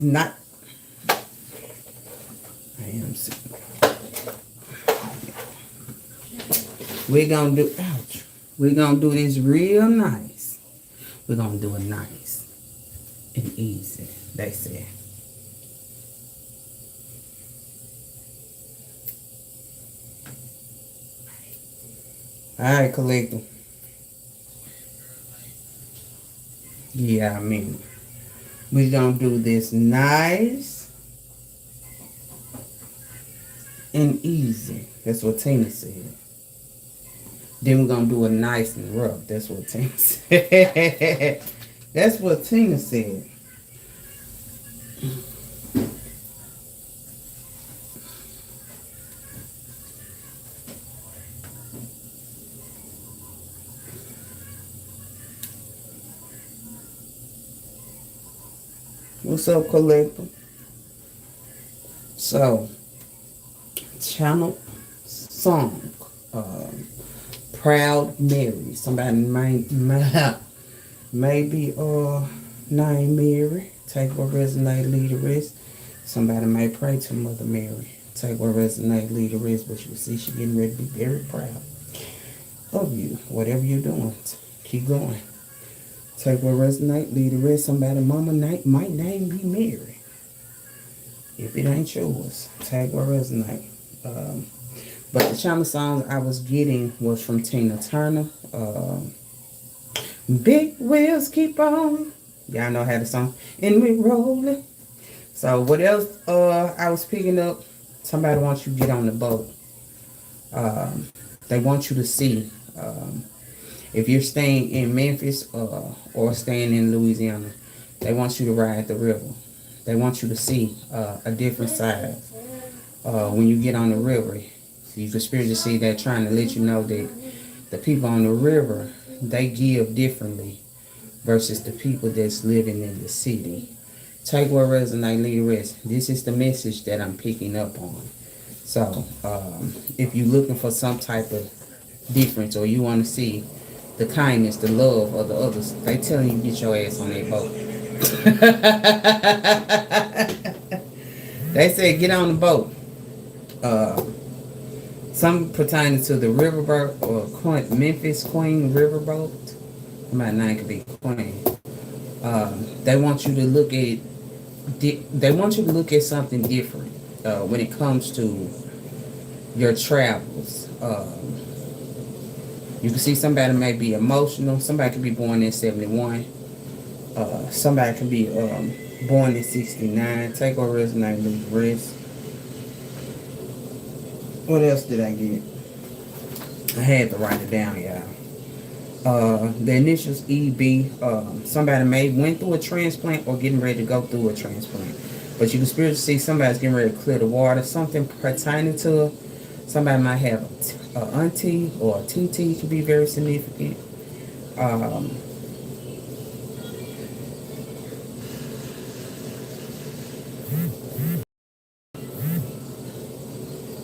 not. I am sitting. We're gonna do. Ouch. We're gonna do this real nice. We're gonna do it nice and easy. They say. All right, collective. Yeah, I mean, we're gonna do this nice and easy. That's what Tina said. Then we're gonna do it nice and rough. That's what Tina said. That's what Tina said. What's up, collector? So, channel song, Proud Mary. Somebody maybe named Mary. Take what resonate, lead the rest. Somebody may pray to Mother Mary. Take what resonate, lead the rest. But you see, she getting ready to be very proud of you. Whatever you're doing, keep going. Take what resonate, lead the rest. Somebody mama might name be Mary. If it ain't yours, take what resonate. But the channel songs I was getting was from Tina Turner. Big wheels keep on. Y'all know how the song. And we rolling. So what else I was picking up? Somebody wants you to get on the boat. They want you to see. If you're staying in Memphis or staying in Louisiana, they want you to ride the river. They want you to see a different side. When you get on the river, you can spiritually see that, trying to let you know that the people on the river, they give differently versus the people that's living in the city. Take what resonate, leave the rest. This is the message that I'm picking up on. So if you're looking for some type of difference, or you want to see the kindness, the love of the others, they telling you get your ass on that boat. They said get on the boat. Some pertaining to the riverboat or Memphis Queen riverboat. My name could be Queen. They want you to look at. They want you to look at something different when it comes to your travels. You can see somebody may be emotional. Somebody could be born in 71. Somebody could be born in 69. Take or resonate, lose rest. What else did I get? I had to write it down, y'all. The initials EB. Somebody may went through a transplant or getting ready to go through a transplant. But you can spiritually see somebody's getting ready to clear the water. Something pertaining to somebody might have an auntie or a TT could be very significant.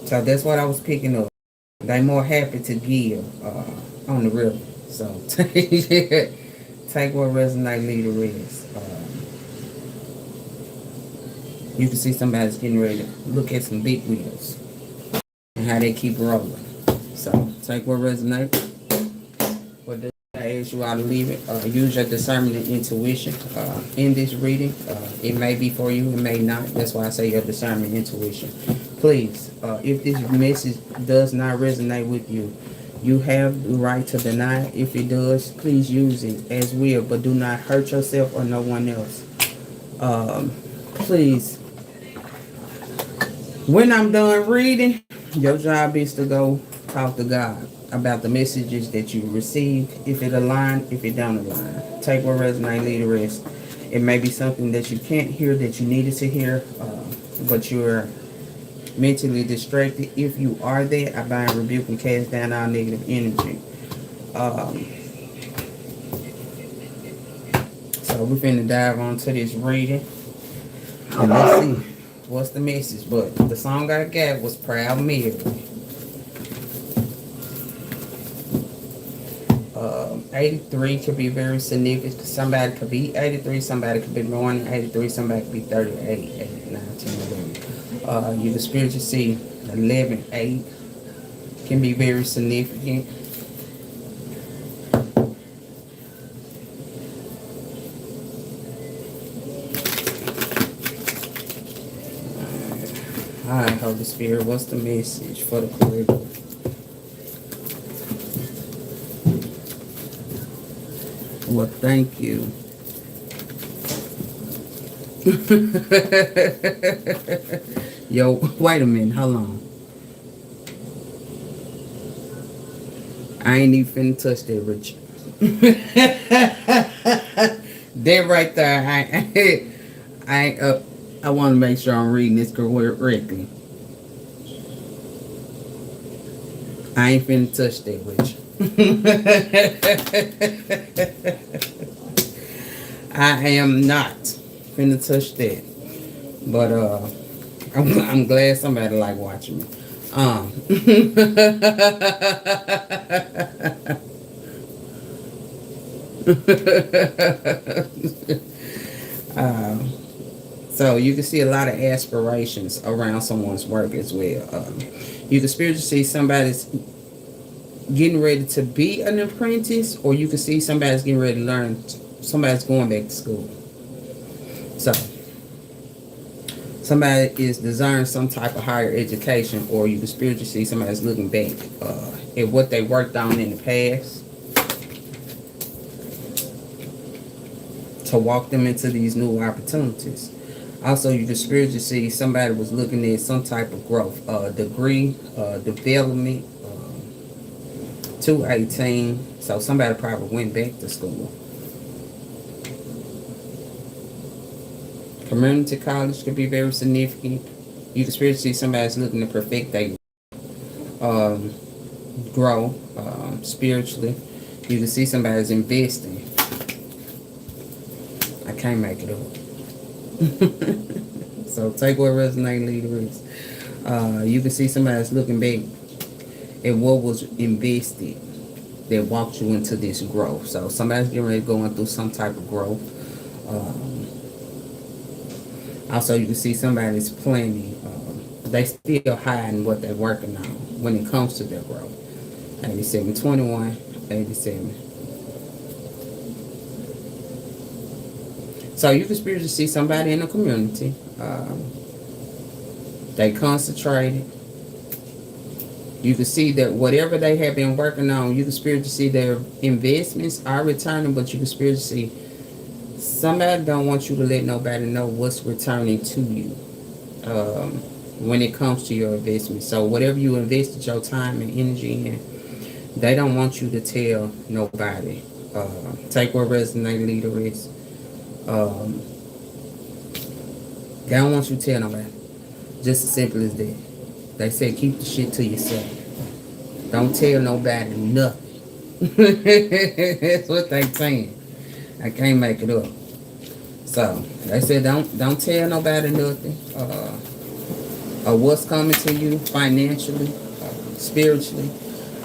So that's what I was picking up. They more happy to give on the river. So take what resonate, leave the rest. You can see somebody's getting ready to look at some big wheels and how they keep rolling. So take what resonate. What does I ask you all to leave it? Use your discernment and intuition in this reading. It may be for you, it may not. That's why I say your discernment and intuition. Please, if this message does not resonate with you, you have the right to deny it. If it does, please use it as will, but do not hurt yourself or no one else. Please, when I'm done reading, your job is to go talk to God about the messages that you received. If it align, if it don't align, take what resonate, leave the rest. It may be something that you can't hear that you needed to hear, but you're mentally distracted. If you are there, I bind, rebuke, and cast down all negative energy. So we're finna dive onto this reading, and let's see what's the message. But the song I got was Proud Mary. 83 could be very significant. Somebody could be 83, somebody could be born in 83, somebody could be 38, 8, 9, 10, 11. You can spiritually see 11, 8 can be very significant. Alright, Holy Spirit, what's the message for the collective? Well, thank you. Yo, wait a minute, hold on. I ain't even finna touch that, Richard. That right there, I want to make sure I'm reading this correctly. I ain't finna touch that with you. I am not finna touch that. But I'm glad somebody like watching me. So you can see a lot of aspirations around someone's work as well. You can spiritually see somebody's getting ready to be an apprentice, or you can see somebody's getting ready to learn, somebody's going back to school. So somebody is desiring some type of higher education, or you can spiritually see somebody's looking back at what they worked on in the past to walk them into these new opportunities. Also, you can spiritually see somebody was looking at some type of growth, degree, development, 218. So somebody probably went back to school. Community college could be very significant. You can spiritually see somebody's looking to perfect their grow spiritually. You can see somebody's investing. I can't make it up. So take what resonates, leader is. You can see somebody's looking back at what was invested that walked you into this growth. So somebody's getting ready going through some type of growth. Also, you can see somebody's planning. They still hiding what they're working on when it comes to their growth. 87, 21, 87. So you can spiritually see somebody in the community. They concentrated. You can see that whatever they have been working on, you can spiritually see their investments are returning, but you can spiritually see somebody don't want you to let nobody know what's returning to you when it comes to your investment. So whatever you invested your time and energy in, they don't want you to tell nobody. Take what resonate, leader is. They don't want you to tell nobody. Just as simple as that. They say keep the shit to yourself. Don't tell nobody nothing. That's what they saying. I can't make it up. So they said don't tell nobody nothing. Or what's coming to you financially, spiritually.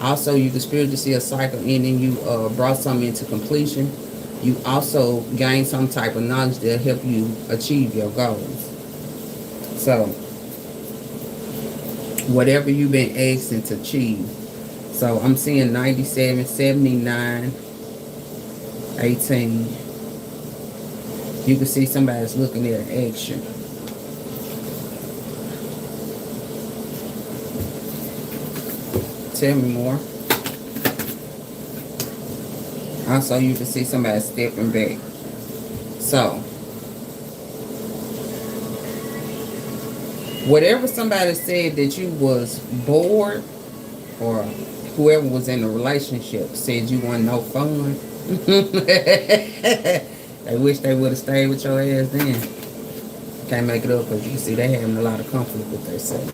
Also, you can spiritually see a cycle ending. You brought something into completion. You also gain some type of knowledge that help you achieve your goals. So whatever you've been asking to achieve. So I'm seeing 97, 79, 18. You can see somebody's looking at action. Tell me more. Also, you can see somebody stepping back. So, whatever somebody said that you was bored, or whoever was in a relationship said you wasn't no fun, they wish they would have stayed with your ass then. Can't make it up because you can see they having a lot of conflict with themselves.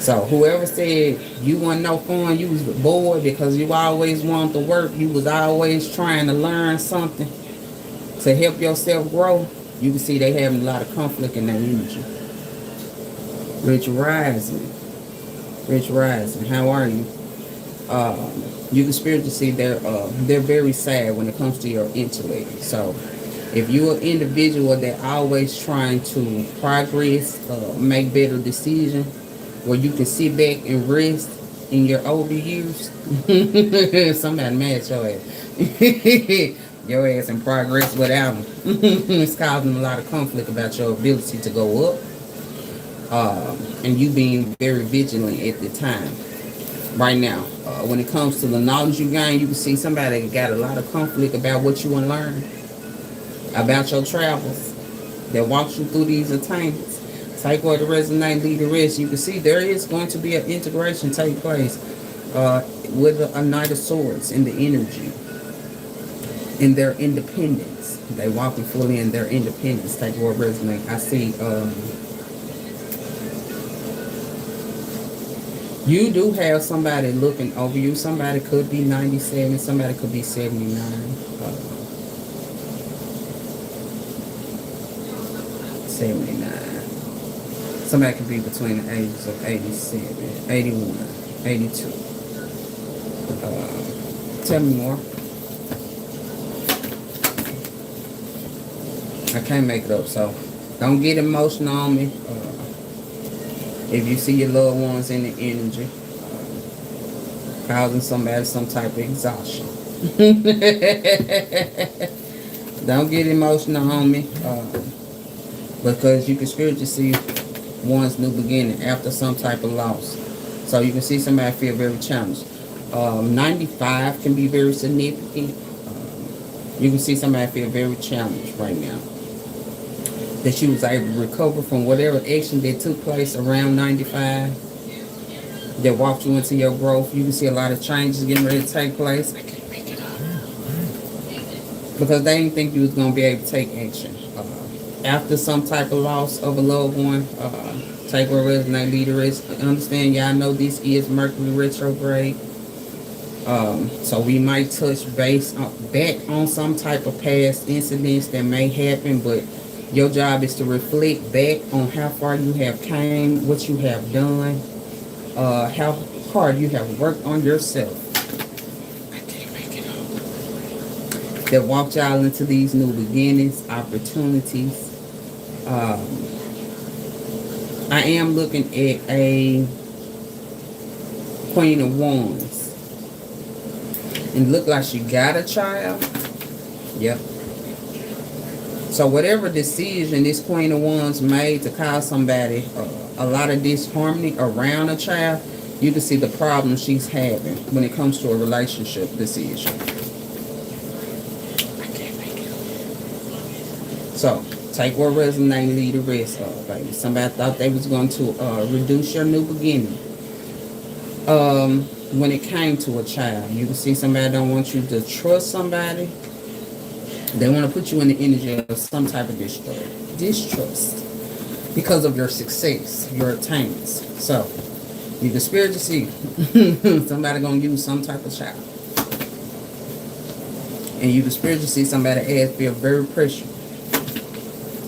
So whoever said you wasn't no fun, you was bored because you always wanted to work, you was always trying to learn something to help yourself grow, you can see they having a lot of conflict in their energy. Rich Rising. Rich Rising, how are you? You can spiritually see they're very sad when it comes to your intellect. So if you're an individual that always trying to progress, make better decisions, where you can sit back and rest in your older years, somebody mad at your ass. Your ass in progress without them. It's causing a lot of conflict about your ability to go up, and you being very vigilant at the time. Right now, when it comes to the knowledge you gain, you can see somebody got a lot of conflict about what you want to learn, about your travels, that walks you through these attainments. Take away the resonate, lead the rest. You can see there is going to be an integration take place with a Knight of Swords in the energy, in their independence. They walking fully in their independence. Take away resonate. I see you do have somebody looking over you. Somebody could be 97. Somebody could be 79. 79. Somebody could be between the ages of 87, 81, 82. Tell me more. I can't make it up, so don't get emotional on me. If you see your loved ones in the energy, causing somebody some type of exhaustion. Don't get emotional on me, because you can spiritually see one's new beginning after some type of loss. So you can see somebody feel very challenged. 95 can be very significant. You can see somebody feel very challenged right now. That you was able to recover from whatever action that took place around 95. That walked you into your growth. You can see a lot of changes getting ready to take place. I can't make it up. Because they didn't think you was going to be able to take action. After some type of loss of a loved one, take where resonate, lead the rest. Understand, y'all know this is Mercury retrograde. So we might touch base back on some type of past incidents that may happen, but your job is to reflect back on how far you have came, what you have done, how hard you have worked on yourself. I can't make it up. That walked y'all into these new beginnings, opportunities. I am looking at a Queen of Wands. And look like she got a child. Yep. So whatever decision this Queen of Wands made to cause somebody a lot of disharmony around a child, you can see the problem she's having when it comes to a relationship decision. I can't make it. So take what resonate, leave the rest of, baby. Somebody thought they was going to reduce your new beginning. When it came to a child, you can see somebody don't want you to trust somebody. They want to put you in the energy of some type of distrust because of your success, your attainments. So, you can spiritually see somebody going to use some type of child. And you can spiritually see somebody ass feel very pressure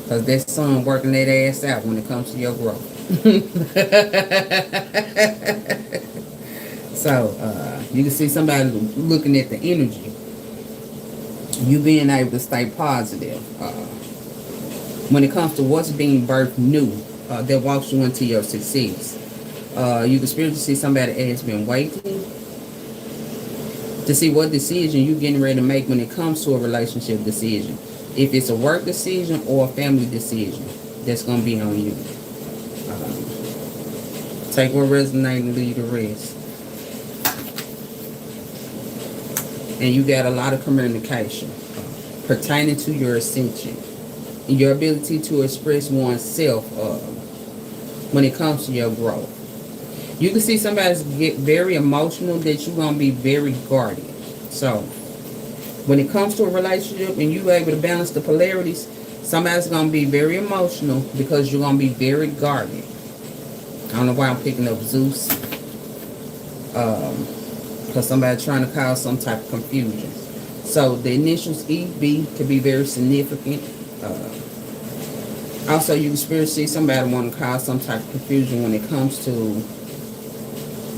because that son working that ass out when it comes to your growth. So, you can see somebody looking at the energy. You being able to stay positive when it comes to what's being birthed new that walks you into your success. You can spiritually see somebody has been waiting to see what decision you're getting ready to make when it comes to a relationship decision. If it's a work decision or a family decision, that's going to be on you. Take what resonates and leave the rest. And you got a lot of communication pertaining to your ascension and your ability to express oneself when it comes to your growth. You can see somebody's get very emotional that you're going to be very guarded. So when it comes to a relationship and you're able to balance the polarities, somebody's going to be very emotional because you're going to be very guarded. I don't know why I'm picking up Zeus. Because somebody's trying to cause some type of confusion. So the initials EB could be very significant. Also, you can spiritually see somebody want to cause some type of confusion when it comes to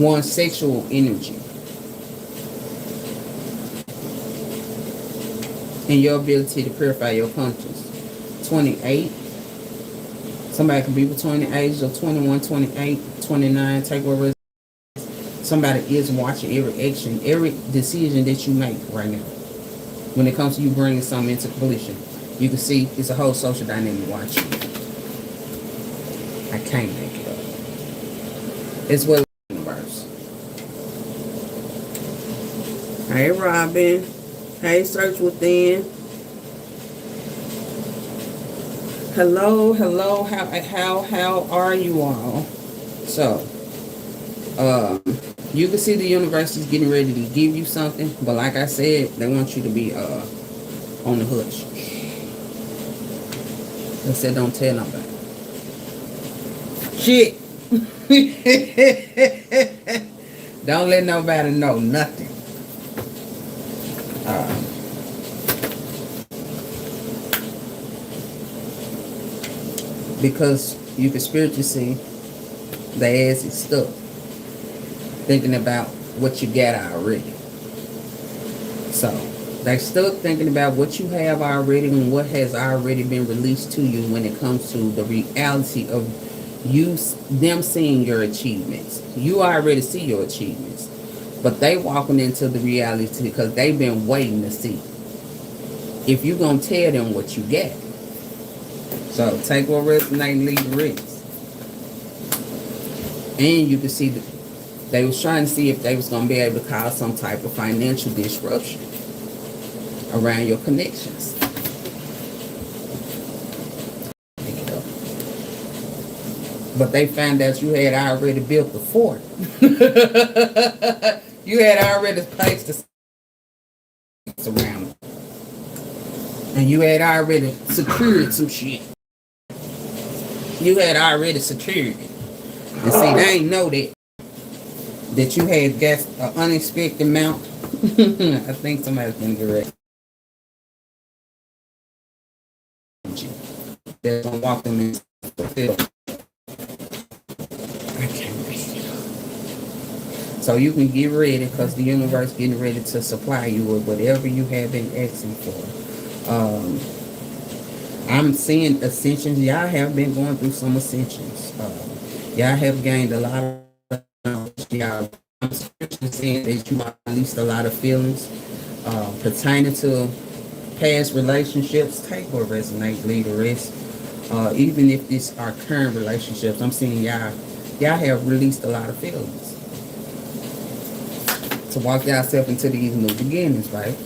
one's sexual energy. and your ability to purify your conscience. 28. Somebody could be between the ages of 21, 28, 29. Take whatever. Somebody is watching every action, every decision that you make right now. When it comes to you bringing something into completion, you can see it's a whole social dynamic watching. I can't make it up. It's well the universe. Hey, Robin. Hey, Search Within. Hello, hello. How are you all? So, you can see the universe is getting ready to give you something, but like I said, they want you to be on the hush. They said don't tell nobody. Shit. Don't let nobody know nothing. Because you can spiritually see their ass is stuck thinking about what you got already. So they stuck thinking about what you have already and what has already been released to you when it comes to the reality of them seeing your achievements. You already see your achievements, but they walking into the reality because they've been waiting to see if you gonna tell them what you got. So take what resonates and leave the rest. And you can see that they was trying to see if they was gonna be able to cause some type of financial disruption around your connections. But they found out you had already built the fort. You had already placed the around it. And you had already secured some shit. You had already secured it. And see, they ain't know that you had got an unexpected amount. I think somebody's gonna get ready. They're gonna walk them into the field. I can't read it. So you can get ready because the universe getting ready to supply you with whatever you have been asking for. I'm seeing ascensions. Y'all have been going through some ascensions. Y'all have gained a lot of knowledge. Y'all, I'm seeing that you released a lot of feelings pertaining to past relationships. Take what resonates, leave the rest. Even if these are current relationships, I'm seeing y'all have released a lot of feelings to walk yourself into these new beginnings, right?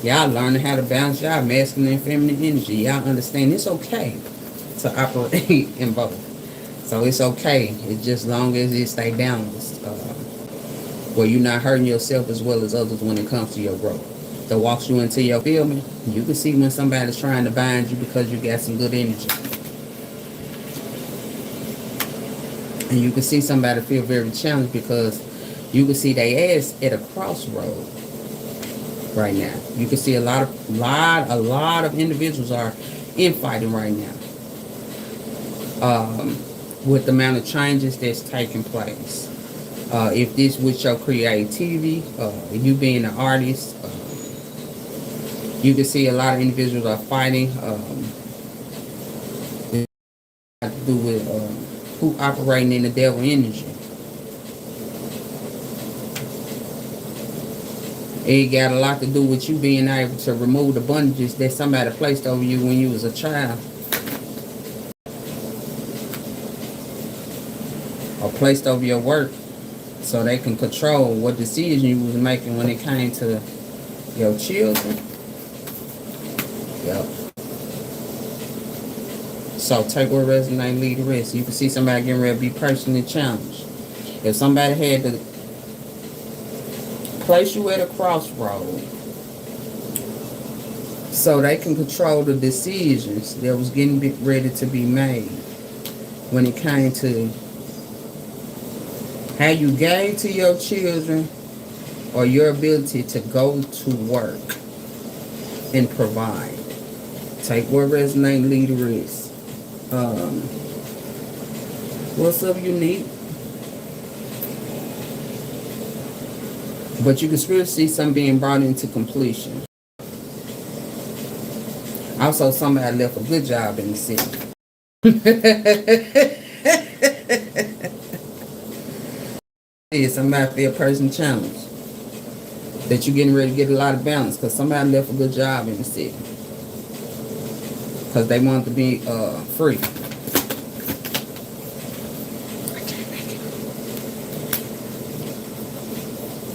Y'all learning how to balance y'all masculine and feminine energy. Y'all understand it's okay to operate in both. So it's okay. It's just long as it stay balanced. Where you're not hurting yourself as well as others when it comes to your growth. That walks you into your fulfillment. You can see when somebody's trying to bind you because you got some good energy. And you can see somebody feel very challenged because you can see their ass at a crossroad right now. You can see a lot of individuals are infighting right now. With the amount of changes that's taking place. If this with your creativity, you being an artist, you can see a lot of individuals are fighting. It has to do with who operating in the devil energy. It got a lot to do with you being able to remove the bondages that somebody placed over you when you was a child. Or placed over your work so they can control what decision you was making when it came to your children. Yep. So take what resonates, leave the rest. You can see somebody getting ready to be personally challenged. If somebody had to place you at a crossroad so they can control the decisions that was getting ready to be made when it came to how you gave to your children or your ability to go to work and provide. Take what resonates, leave the rest. What's up, unique? But you can still see something being brought into completion. Also, somebody left a good job in the city. Yeah, somebody feel person challenge. That you're getting ready to get a lot of balance because somebody left a good job in the city. Because they want to be free.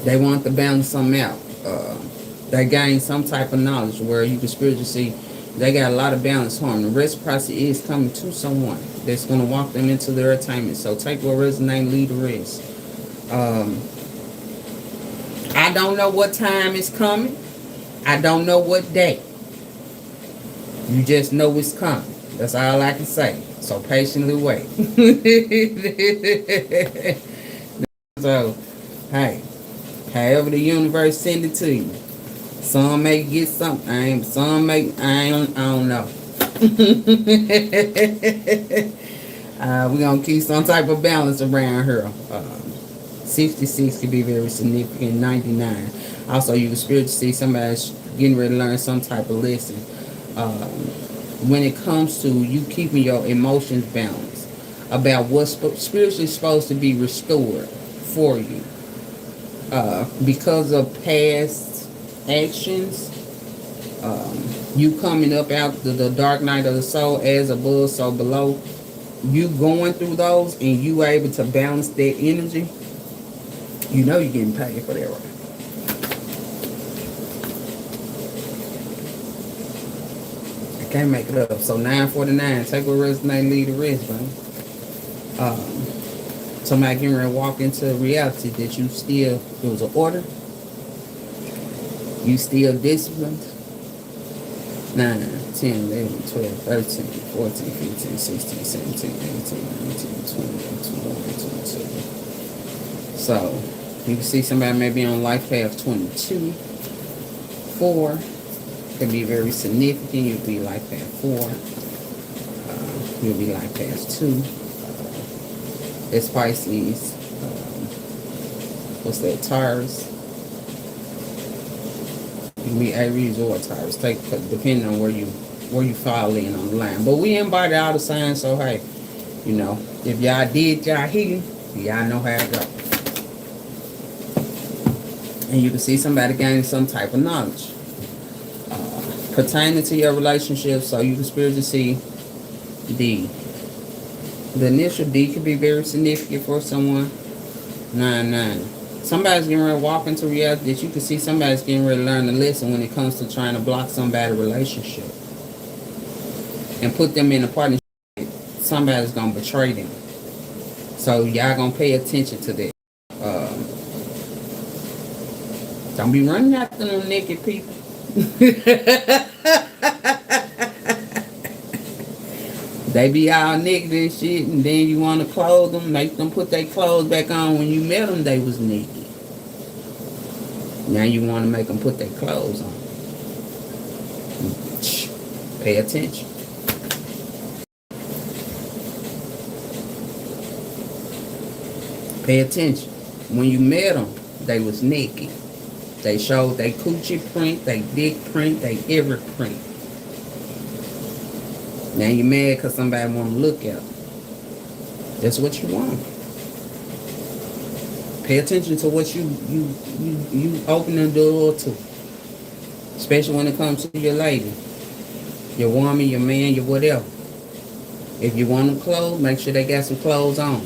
They want to balance something out. They gain some type of knowledge where you can spiritually see they got a lot of balance home. The reciprocity is coming to someone that's going to walk them into their attainment. So take what resonates, leave the rest. I don't know what time is coming. I don't know what day. You just know it's coming. That's all I can say. So patiently wait. So, hey, however the universe send it to you. Some may get something. Some may, I don't know. We're going to keep some type of balance around here. 66 could be very significant. 99. Also, you can spiritually see somebody's getting ready to learn some type of lesson. When it comes to you keeping your emotions balanced about what's spiritually supposed to be restored for you. Because of past actions, you coming up out the dark night of the soul, as above, so below, you going through those and you able to balance that energy, you know you're getting paid for that, right? I can't make it up. So 949, take what resonates, leave the rest, man. Somebody getting ready to walk into reality that you still, it was an order. You still disciplined. 9, 10, 11, 12, 13, 14, 15, 16, 17, 18, 19, 20, 21, 22. So, you can see somebody may be on life path 22, 4. Could be very significant. You'll be life path 4. You'll be life path 2. It's Pisces. What's that? Taurus. You can be Aries or Taurus. Depending on where you fall in on the line. But we embody all the signs, so hey, you know, if y'all did y'all healing, y'all know how it go. And you can see somebody gaining some type of knowledge pertaining to your relationship. So you can spiritually see D. The initial D could be very significant for someone. 9. Somebody's getting ready to walk into reality that you can see somebody's getting ready to learn a lesson when it comes to trying to block somebody's relationship and put them in a partnership. Somebody's going to betray them. So y'all going to pay attention to that. Don't be running after them naked people. They be all naked and shit, and then you want to clothe them, make them put their clothes back on. When you met them, they was naked. Now you want to make them put their clothes on. Pay attention. Pay attention. When you met them, they was naked. They showed they coochie print, they dick print, they every print. Now you're mad because somebody want to look at them. That's what you want. Pay attention to what you open the door to. Especially when it comes to your lady, your woman, your man, your whatever. If you want them clothes, make sure they got some clothes on.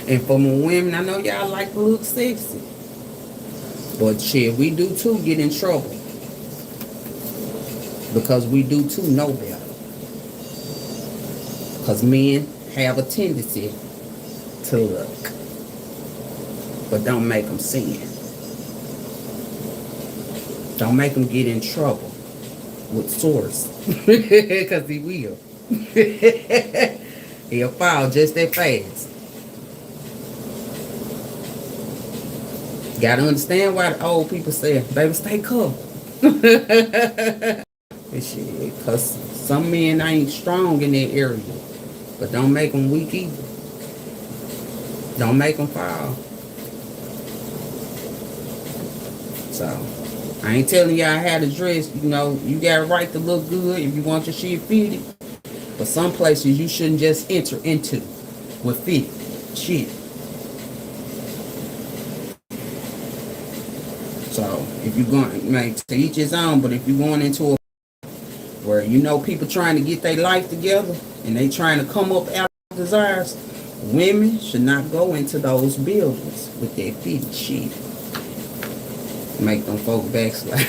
And for my women, I know y'all like to look sexy. But shit, we do too get in trouble. Because we do too know better. Because men have a tendency to look. But don't make them sin. Don't make them get in trouble with source. Because he will. He'll fall just that fast. Gotta understand why the old people say, baby, stay cool. Because some men ain't strong in that area. But don't make them weak either. Don't make them fall. So, I ain't telling y'all how to dress. You know, you got a right to look good if you want your shit fitted. But some places you shouldn't just enter into with fit shit. So if you're going, like, to each his own, but if you're going into a where you know people trying to get their life together and they trying to come up out of desires, women should not go into those buildings with that fitted shit. Make them folk backslide.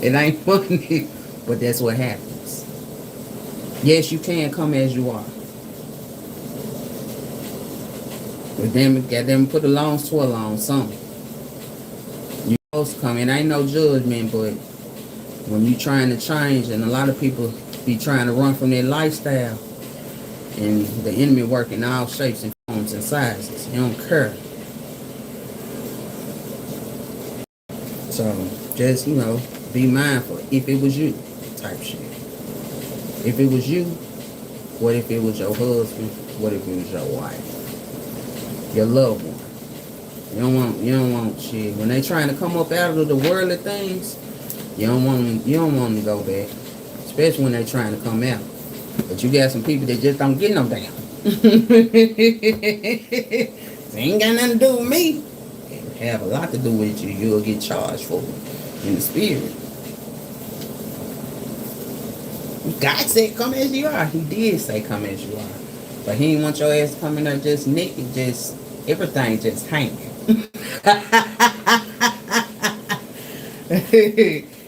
It ain't funny, but that's what happens. Yes, you can come as you are. But then got them put a long swirl on something. You supposed to come in. Ain't no judgment, but when you trying to change, and a lot of people be trying to run from their lifestyle, and the enemy working all shapes and forms and sizes. He don't care. So just, you know, be mindful. If it was you, type shit. If it was you, what if it was your husband? What if it was your wife? Your loved one. You don't want shit. When they trying to come up out of the worldly things, you don't want them to go back. Especially when they trying to come out. But you got some people that just don't get no damn. They ain't got nothing to do with me. It have a lot to do with you. You'll get charged for it in the spirit. God said come as you are. He did say come as you are. But he didn't want your ass coming there just naked, just everything just hanging.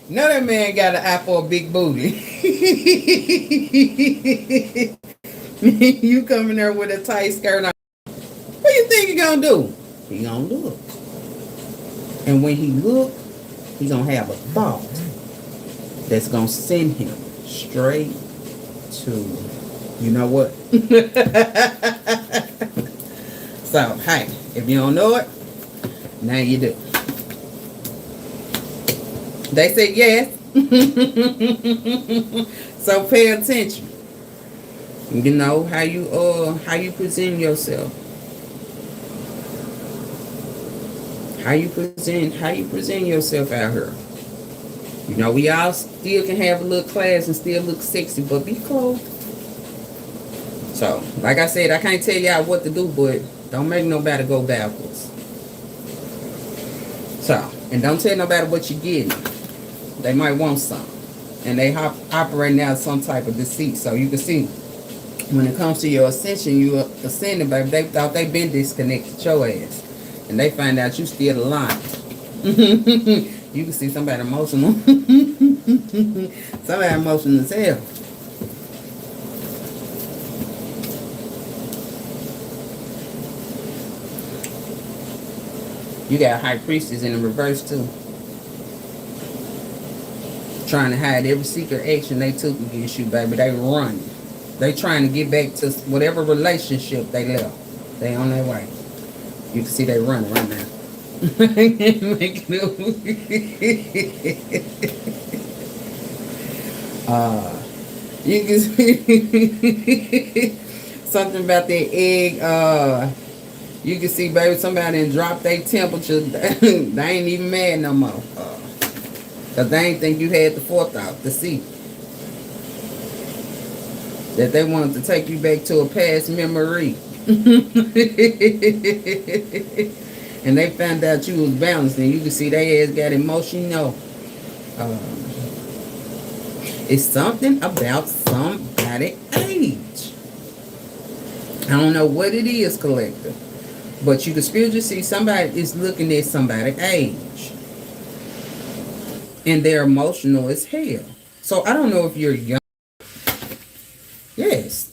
No, that man got an eye for a big booty. You coming there with a tight skirt on. What you think he gonna do? He gonna look. And when he look, he gonna have a thought that's gonna send him straight to, you know what? So, hey, if you don't know it, now you do. They say yes. So pay attention. You know how you present yourself. How you present yourself out here. You know, we all still can have a little class and still look sexy, but be clothed. So, like I said, I can't tell y'all what to do, but don't make nobody go backwards. So, and don't tell nobody what you're getting. They might want some. And they operating out some type of deceit. So you can see, when it comes to your ascension, you ascending, baby. They thought they been disconnected your ass. And they find out you still alive. You can see somebody emotional. Somebody emotional as hell. You got high priestess in the reverse too. Trying to hide every secret action they took against you, baby. They run. They trying to get back to whatever relationship they left. They on their way. You can see they run right now. You can see something about that egg. You can see, baby, somebody dropped their temperature. They ain't even mad no more. Because they ain't think you had the forethought to see that they wanted to take you back to a past memory. And they found out you was balanced, and you can see their ass got emotional. It's something about somebody's age. I don't know what it is, collective, but you can spiritually see somebody is looking at somebody's age, and they're emotional as hell. So I don't know if you're young. Yes.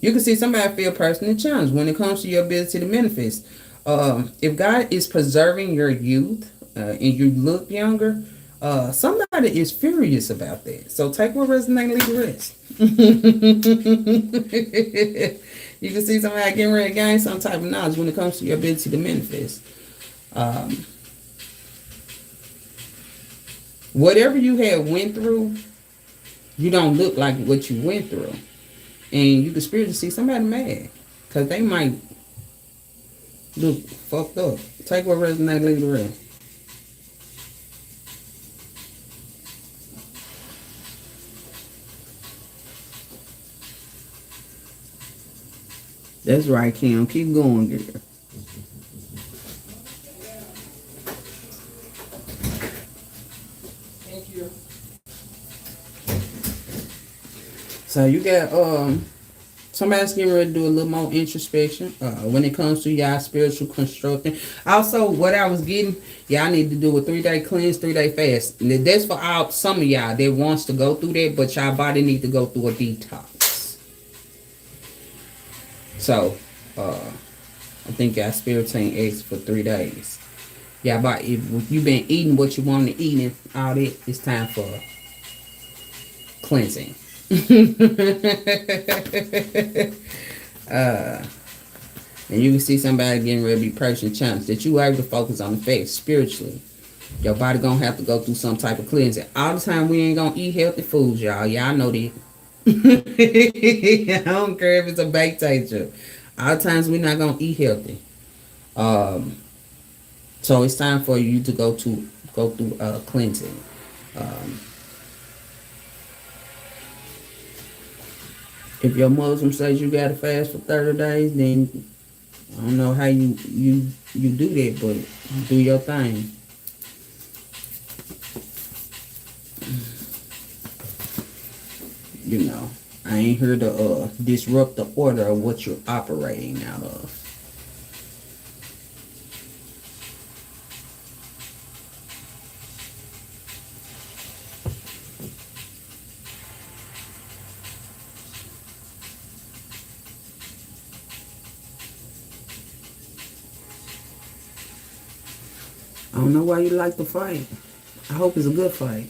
You can see somebody feel personally challenged when it comes to your ability to manifest. If God is preserving your youth and you look younger, somebody is furious about that. So take what resonates, leave the rest. You can see somebody getting ready to gain some type of knowledge when it comes to your ability to manifest. Whatever you have went through, you don't look like what you went through. And you can spiritually see somebody mad. Because they might Look, fucked up. Take what resonates, leave the rest. That's right, Kim. Keep going, girl. Thank you. So you got somebody's getting ready to do a little more introspection when it comes to y'all spiritual constructing. Also, what I was getting, y'all need to do a 3-day cleanse, 3-day fast. And that's for some of y'all that wants to go through that, but y'all body need to go through a detox. So, I think y'all spirit team eggs for 3 days. Y'all body, if you've been eating what you want to eat and all that, it's time for cleansing. And you can see somebody getting ready to be personally challenged, that you are able to focus on the fact spiritually. Your body gonna have to go through some type of cleansing. All the time we ain't gonna eat healthy foods, y'all. Y'all know that. I don't care if it's a baked taster. All the times we're not gonna eat healthy. So it's time for you to go through cleansing. If your Muslim says you gotta fast for 30 days, then I don't know how you do that, but do your thing. You know, I ain't here to disrupt the order of what you're operating out of. I don't know why you like the fight. I hope it's a good fight.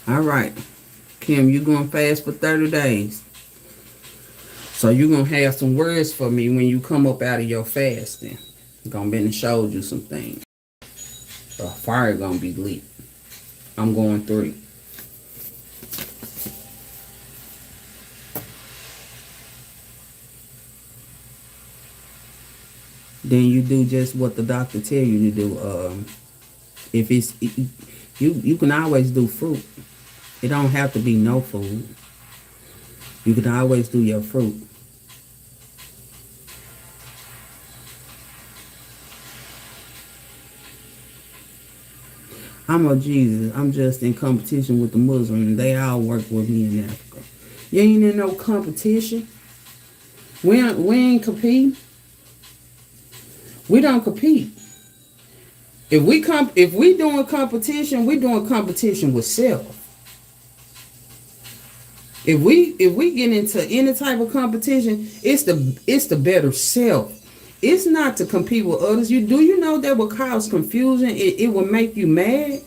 All right, Kim, you going fast for 30 days. So you going to have some words for me when you come up out of your fasting. I'm going to be show you some things. The fire going to be lit. I'm going 3. Then you do just what the doctor tell you to do. If it's you can always do fruit. It don't have to be no food. You can always do your fruit. I'm a Jesus. I'm just in competition with the Muslims. They all work with me in Africa. You ain't in no competition. We ain't compete. We don't compete. If we doing competition, we doing competition with self. If we get into any type of competition, it's the better self. It's not to compete with others. You know that will cause confusion. It will make you mad.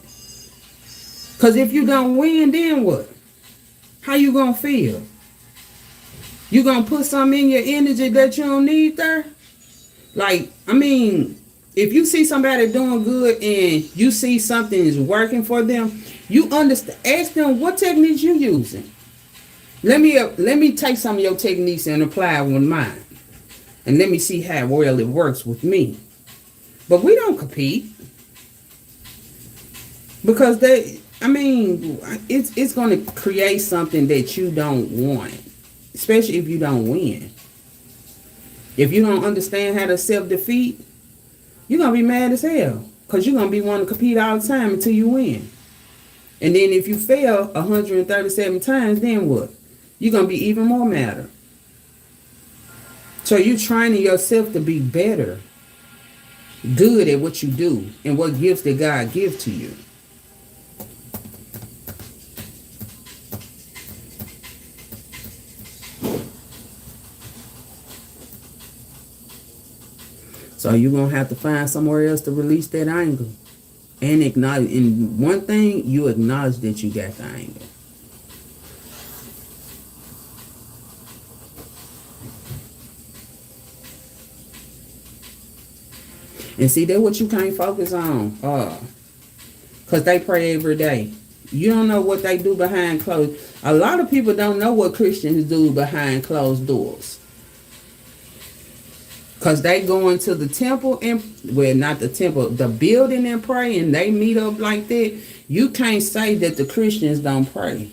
Cause if you don't win, then what? How you gonna feel? You gonna put something in your energy that you don't need there? Like, I mean, if you see somebody doing good and you see something is working for them, you understand. Ask them what techniques you using. Let me take some of your techniques and apply with mine, and let me see how well it works with me. But we don't compete because it's going to create something that you don't want, especially if you don't win. If you don't understand how to self-defeat, you're going to be mad as hell because you're going to be wanting to compete all the time until you win. And then if you fail 137 times, then what? You're going to be even more madder. So you're training yourself to be better, good at what you do and what gifts that God gives to you. So you're going to have to find somewhere else to release that anger. And acknowledge. And one thing, you acknowledge that you got the anger. And see, that's what you can't focus on. Because they pray every day. You don't know what they do behind closed. A lot of people don't know what Christians do behind closed doors. Because they go into the temple and, well, not the temple, the building and pray, and they meet up like that. You can't say that the Christians don't pray.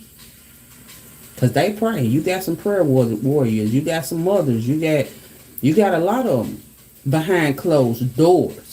Because they pray. You got some prayer warriors. You got some mothers. You got a lot of them behind closed doors.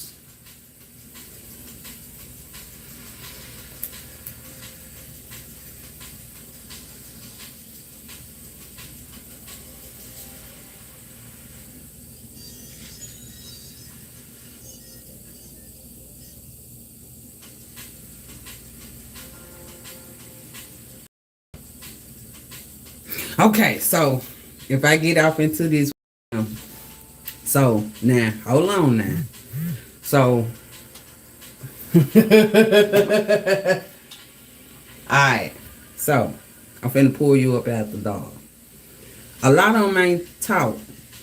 Okay, so if I get off into this, so now hold on now. So, alright, so I'm finna pull you up out the dog. A lot of them ain't taught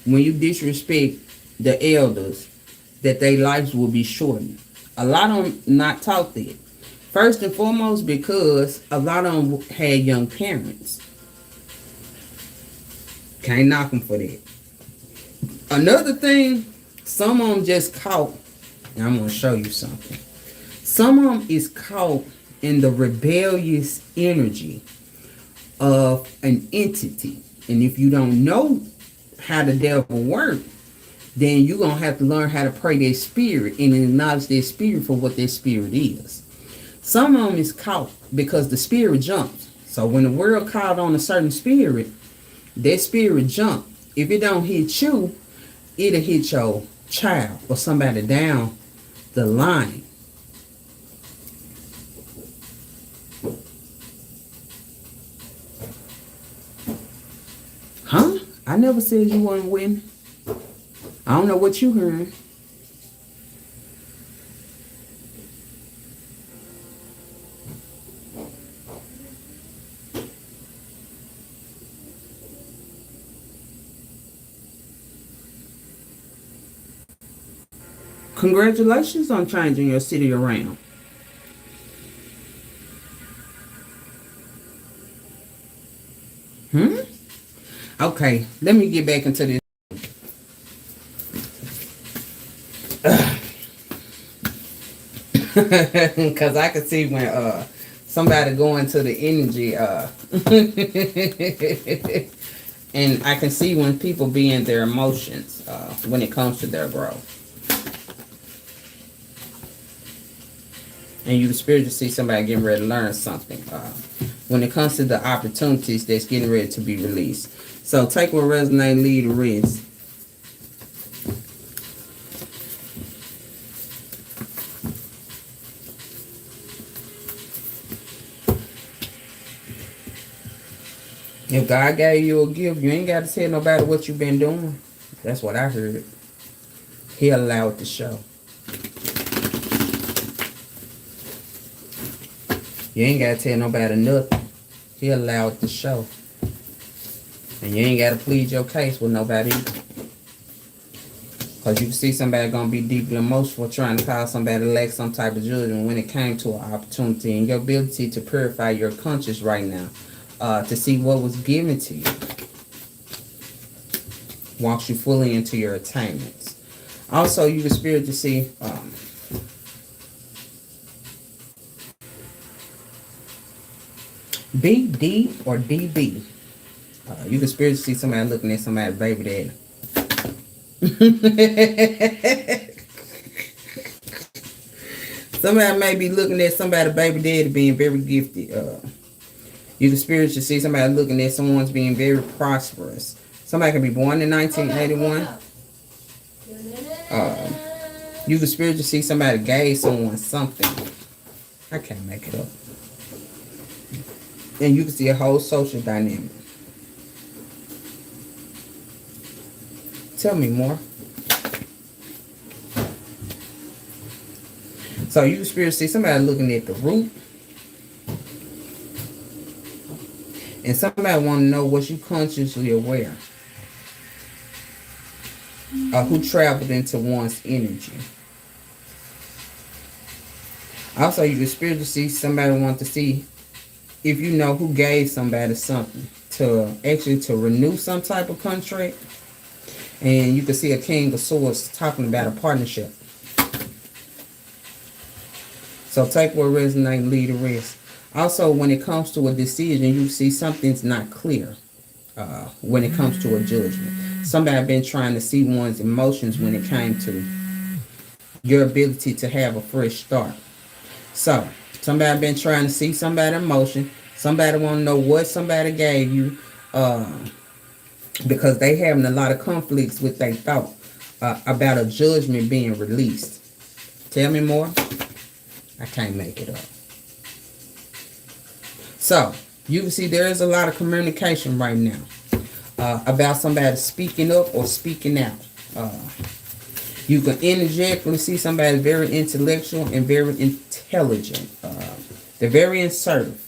when you disrespect the elders that their lives will be shortened. A lot of them not taught that. First and foremost, because a lot of them had young parents. Can't knock them for that. Another thing, some of them just caught, and I'm going to show you something. Some of them is caught in the rebellious energy of an entity. And if you don't know how the devil works, then you're going to have to learn how to pray their spirit and acknowledge their spirit for what their spirit is. Some of them is caught because the spirit jumps. So when the world caught on a certain spirit, that spirit jump. If it don't hit you, it'll hit your child or somebody down the line. Huh? I never said you weren't winning. I don't know what you heard. Congratulations on changing your city around. Okay, let me get back into this. Because I can see when somebody go into the energy and I can see when people be in their emotions when it comes to their growth. And you the spirit to see somebody getting ready to learn something when it comes to the opportunities that's getting ready to be released. So take what resonates, leave the rest. If God gave you a gift, you ain't got to tell nobody what you've been doing. That's what I heard. He'll allow it to show. You ain't got to tell nobody nothing. He'll allow it to show. And you ain't got to plead your case with nobody. Because you can see somebody going to be deeply emotional trying to cause somebody to lack some type of judgment when it came to an opportunity. And your ability to purify your conscience right now. To see what was given to you. Walks you fully into your attainments. Also, you the spirit to see... BD or DB. You can spiritually see somebody looking at somebody's baby daddy. Somebody may be looking at somebody's baby daddy being very gifted. You can spiritually see somebody looking at someone's being very prosperous. Somebody can be born in 1981. You can spiritually see somebody gave someone something. I can't make it up. And you can see a whole social dynamic. Tell me more. So you can spiritually see somebody looking at the root. And somebody want to know what you consciously aware. Who traveled into one's energy. Also, you can spiritually see somebody want to see if you know who gave somebody something to actually to renew some type of contract. And you can see a king of swords talking about a partnership. So take what resonates, leave the rest. Also, when it comes to a decision, you see something's not clear when it comes to a judgment. Somebody been trying to see one's emotions when it came to your ability to have a fresh start. So, somebody been trying to see somebody's emotion. Somebody want to know what somebody gave you because they having a lot of conflicts with their thought about a judgment being released. Tell me more. I can't make it up. So, you can see there is a lot of communication right now about somebody speaking up or speaking out. You can energetically see somebody very intellectual and very intelligent. They're very assertive.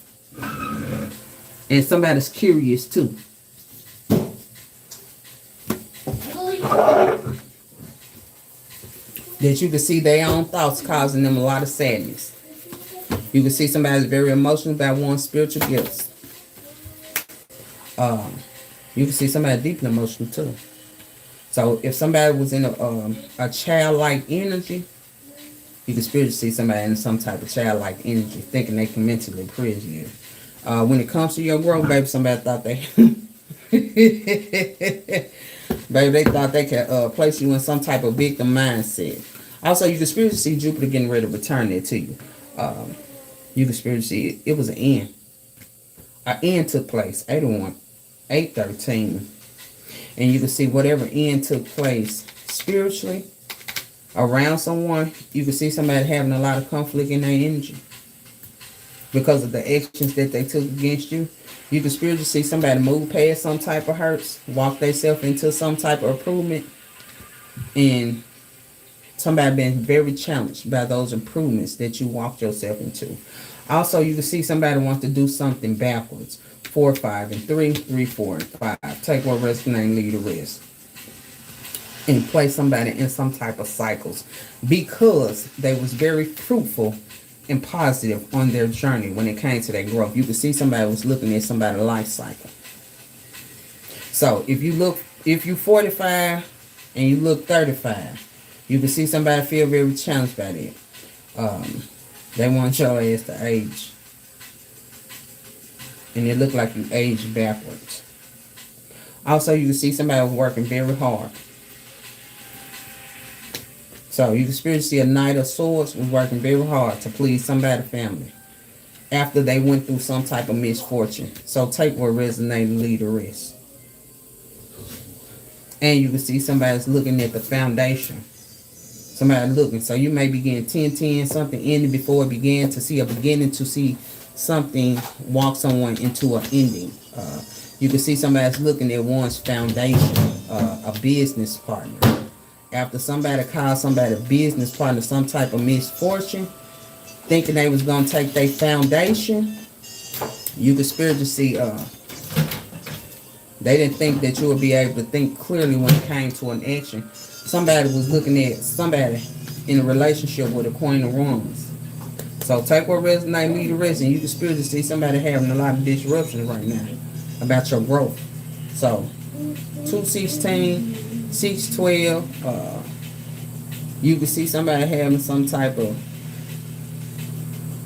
And somebody's curious too. That you can see their own thoughts causing them a lot of sadness. You can see somebody's very emotional about one's spiritual gifts. You can see somebody deeply emotional too. So if somebody was in a childlike energy, you can spiritually see somebody in some type of childlike energy, thinking they can mentally praise you. When it comes to your growth, baby, somebody thought they, baby, they thought they could place you in some type of victim mindset. Also, you can spiritually see Jupiter getting ready to return there to you. You can spiritually see it was an end. An end took place, 8-1, 8-13. And you can see whatever end took place spiritually around someone, you can see somebody having a lot of conflict in their energy because of the actions that they took against you. You can spiritually see somebody move past some type of hurts, walk themselves into some type of improvement, and somebody being very challenged by those improvements that you walked yourself into. Also, you can see somebody wants to do something backwards. 4, 5, and 3, 3, 4, and 5. Take what resonates, leave the rest. And place somebody in some type of cycles because they was very fruitful and positive on their journey when it came to their growth. You can see somebody was looking at somebody's life cycle. So if you 45 and you look 35, you can see somebody feel very challenged by that. They want your ass to age. And it look like you age backwards. Also, you can see somebody working very hard. So you can spiritually see a Knight of Swords was working very hard to please somebody's family after they went through some type of misfortune. So take what resonates and leave the rest. And you can see somebody's looking at the foundation. Somebody looking. So you may be getting 10-10, something ending before it began to see a beginning to see something walk someone into an ending. You can see somebody's looking at one's foundation, a business partner. After somebody called somebody a business partner some type of misfortune, thinking they was going to take their foundation, you could spiritually see they didn't think that you would be able to think clearly when it came to an action. Somebody was looking at somebody in a relationship with a Queen of Wands. So take what resonates, leave the rest, and you can spiritually see somebody having a lot of disruptions right now about your growth. So 216, 612, you can see somebody having some type of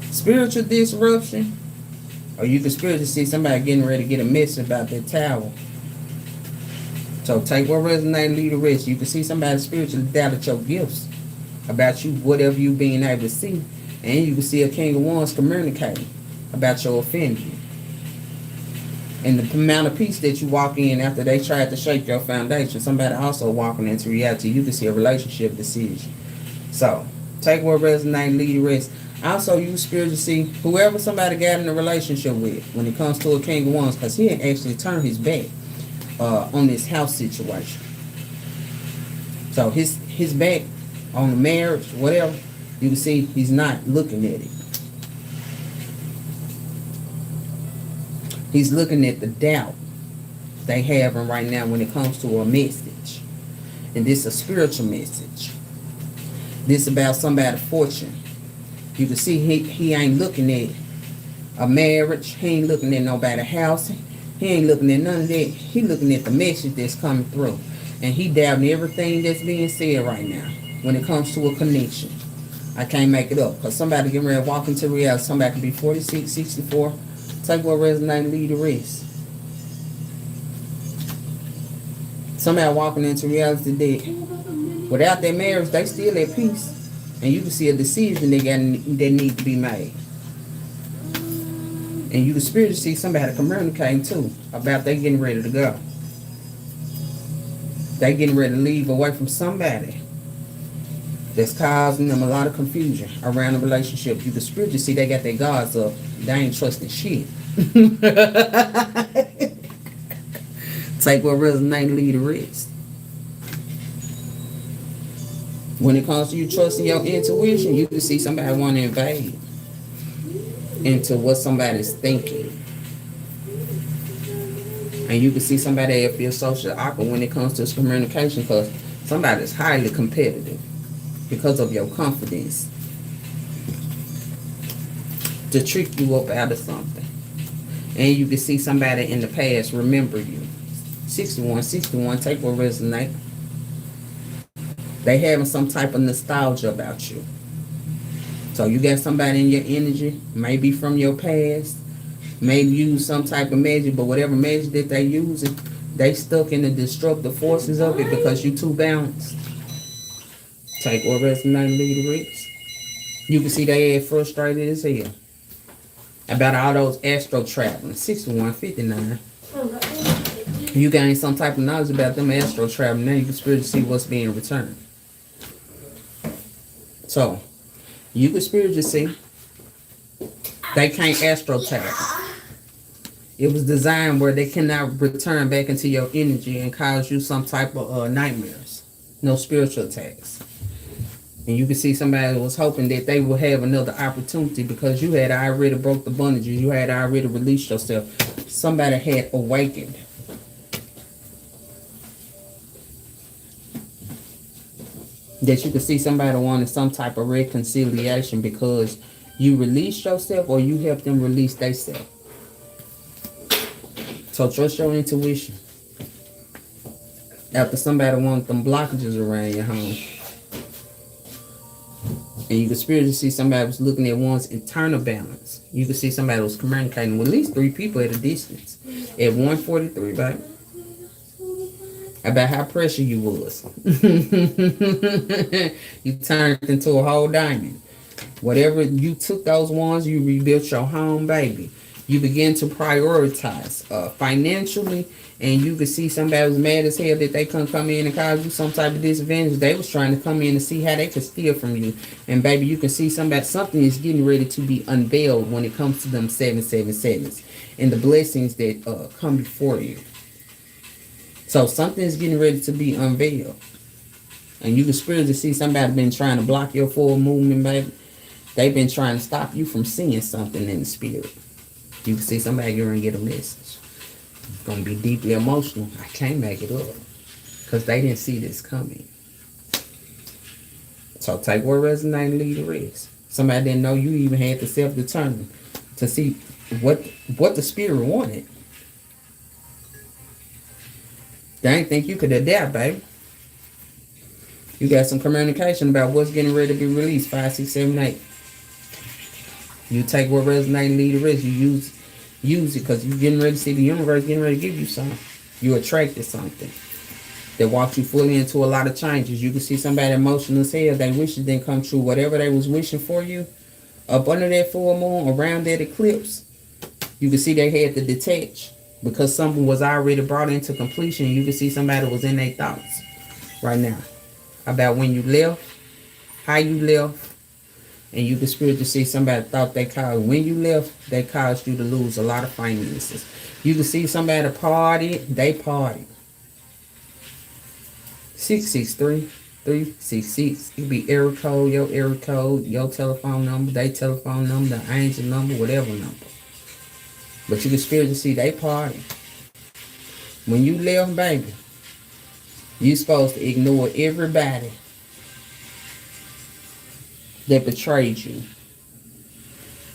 spiritual disruption, or you can spiritually see somebody getting ready to get a message about their tower. So take what resonates, leave the rest. You can see somebody spiritually doubted your gifts about you, whatever you being able to see. And you can see a King of Wands communicating about your offender. And the amount of peace that you walk in after they tried to shake your foundation, somebody also walking into reality, you can see a relationship decision. So take what resonates, leave the rest. Also, you spiritually see whoever somebody got in a relationship with when it comes to a King of Wands, because he didn't actually turn his back on this house situation. So his back on the marriage, whatever, you can see he's not looking at it. He's looking at the doubt they having right now when it comes to a message. And this is a spiritual message. This is about somebody's fortune. You can see he ain't looking at a marriage. He ain't looking at nobody's house. He ain't looking at none of that. He looking at the message that's coming through. And he doubting everything that's being said right now when it comes to a connection. I can't make it up. Because somebody getting ready to walk into reality. Somebody can be 46, 64. Take what resonates and leave the rest. Somebody walking into reality that without their marriage, they still at peace. And you can see a decision that need to be made. And you can spiritually see somebody communicating too about they getting ready to go. They getting ready to leave away from somebody that's causing them a lot of confusion around the relationship. You can spiritually see they got their guards up. They ain't trusting shit. Take what resonates, leave the rest. When it comes to you trusting your intuition, you can see somebody want to invade into what somebody's thinking. And you can see somebody that feels social awkward when it comes to communication because somebody's highly competitive because of your confidence to trick you up out of something. And you can see somebody in the past remember you. 61, take what resonate. They having some type of nostalgia about you. So you got somebody in your energy, maybe from your past, maybe use some type of magic, but whatever magic that they using, they stuck in the destructive forces of it because you too balanced. Take what resonate, leave the rest. You can see they are frustrated as hell about all those astro traveling. 61, 59. You gain some type of knowledge about them astro traveling. Now you can spiritually see what's being returned. So, you can spiritually see they can't astro travel. It was designed where they cannot return back into your energy and cause you some type of nightmares. No spiritual attacks. And you can see somebody was hoping that they will have another opportunity because you had already broke the bondages. You had already released yourself. Somebody had awakened. That you can see somebody wanting some type of reconciliation because you released yourself or you helped them release themselves. So trust your intuition. After somebody wants them blockages around your home. And you can spiritually see somebody was looking at one's internal balance. You can see somebody was communicating with at least 3 people at a distance. At 143, right? About how precious you was. You turned into a whole diamond. Whatever you took those ones, you rebuilt your home, baby. You begin to prioritize financially, and you could see somebody was mad as hell that they couldn't come in and cause you some type of disadvantage. They was trying to come in and see how they could steal from you. And baby, you can see something is getting ready to be unveiled when it comes to them 777s and the blessings that come before you. So something is getting ready to be unveiled. And you can spiritually see somebody been trying to block your forward movement, baby. They've been trying to stop you from seeing something in the spirit. You can see somebody going to get a message. It's going to be deeply emotional. I can't make it up. Because they didn't see this coming. So take what resonates and leave the rest. Somebody didn't know you even had to self-determine to see what the spirit wanted. They ain't think you could adapt, baby. You got some communication about what's getting ready to be released. 5, 6, 7, 8. You take what resonates and leave the rest. You use it because you're getting ready to see the universe getting ready to give you something. You attracted something that walks you fully into a lot of changes. You can see somebody emotional as hell. They wish it didn't come true. Whatever they was wishing for you, up under that full moon, around that eclipse, you can see they had to detach. Because something was already brought into completion, you can see somebody was in their thoughts right now about when you left, how you left, and you can spiritually see somebody thought when you left, they caused you to lose a lot of finances. You can see somebody they partied. 663 366. It could be area code, your telephone number, their telephone number, the angel number, whatever number. But you can spiritually see they party. When you left, baby, you supposed to ignore everybody that betrayed you.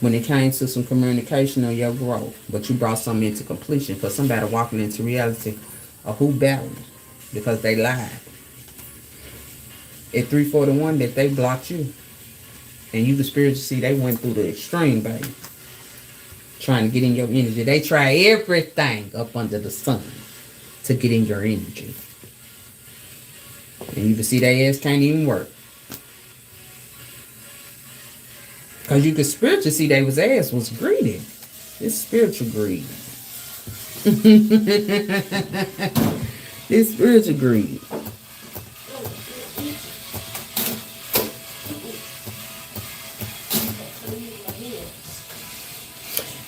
when it came to some communication or your growth, but you brought something into completion for somebody walking into reality of who battling because they lied. At 341 that they blocked you. And you can spiritually see they went through the extreme, baby. Trying to get in your energy. They try everything up under the sun to get in your energy. And you can see their ass can't even work. Because you could spiritually see they was ass was greedy. It's spiritual greed. It's spiritual greed.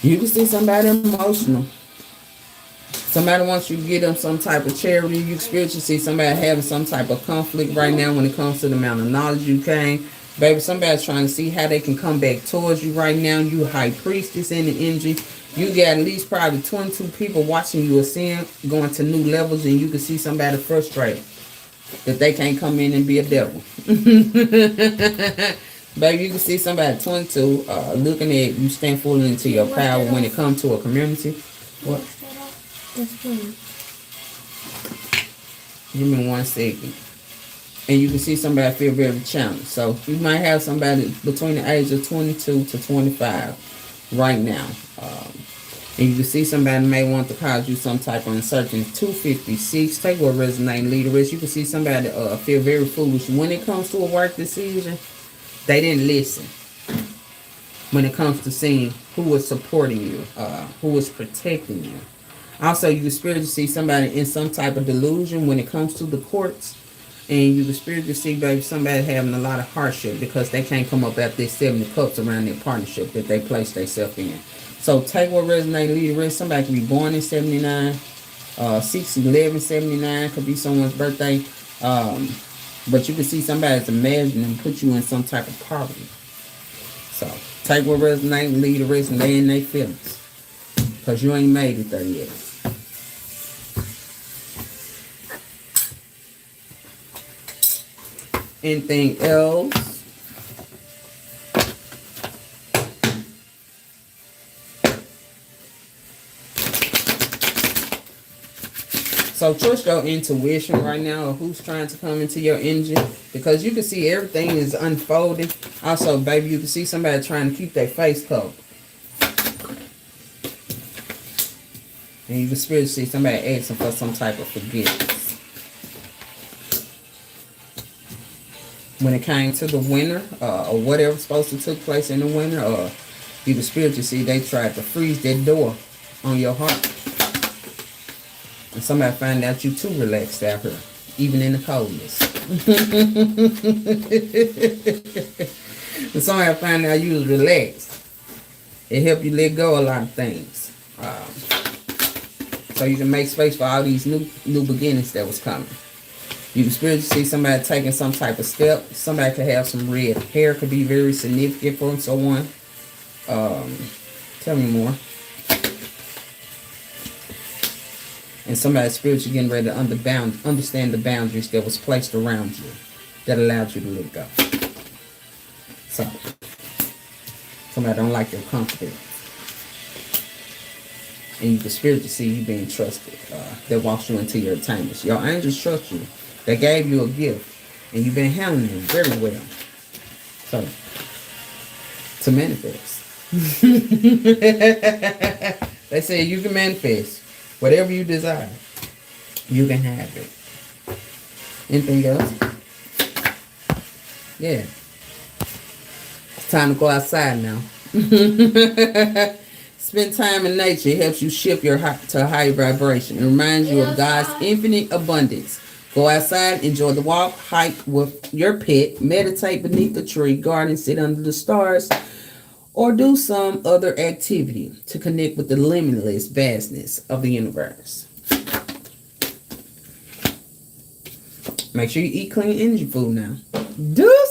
You can see somebody emotional. Somebody wants you to give them some type of charity. You can spiritually see somebody having some type of conflict right now when it comes to the amount of knowledge you gain. Baby, somebody's trying to see how they can come back towards you right now. You high priestess in the energy. You got at least probably 22 people watching you ascend, going to new levels, and you can see somebody frustrated that they can't come in and be a devil. Baby, you can see somebody 22 looking at you stand fully into your power when it comes to a community. What? Give me 1 second. And you can see somebody feel very challenged. So you might have somebody between the age of 22 to 25 right now. And you can see somebody may want to cause you some type of uncertainty. 256, take what resonating leader is. You can see somebody feel very foolish. When it comes to a work decision, they didn't listen. When it comes to seeing who is supporting you, who is protecting you. Also, you can spiritually see somebody in some type of delusion when it comes to the courts. And you can spiritually see, baby, somebody having a lot of hardship because they can't come up after their 70 cups around their partnership that they placed themselves in. So take what resonating leader is. Somebody can be born in 79, 6/11, 79, could be someone's birthday. But you can see somebody's imagining and put you in some type of poverty. So take what resonating leader is and lay in their feelings. Because you ain't made it there yet. Anything else? So trust your intuition right now of who's trying to come into your energy. Because you can see everything is unfolding. Also, baby, you can see somebody trying to keep their face covered. And you can spiritually see somebody asking for some type of forgiveness. When it came to the winter, or whatever supposed to took place in the winter, you can spiritually see they tried to freeze that door on your heart. And somebody find out you too relaxed out here, even in the coldness. And somebody find out you was relaxed. It helped you let go of a lot of things. So you can make space for all these new beginnings that was coming. You can spiritually see somebody taking some type of step. Somebody could have some red hair, could be very significant for them, so on. Tell me more. And somebody spiritually getting ready to understand the boundaries that was placed around you that allowed you to let go. So, somebody don't like your confidence. And you can spiritually see you being trusted. That walks you into your attainments. Your angels trust you. They gave you a gift. And you've been handling it very well. So, to manifest. They say you can manifest. Whatever you desire, you can have it. Anything else? Yeah. It's time to go outside now. Spend time in nature. It helps you shift to a higher vibration. It reminds you of God's infinite abundance. Go outside, enjoy the walk, hike with your pet, meditate beneath the tree, garden, sit under the stars, or do some other activity to connect with the limitless vastness of the universe. Make sure you eat clean energy food now. Do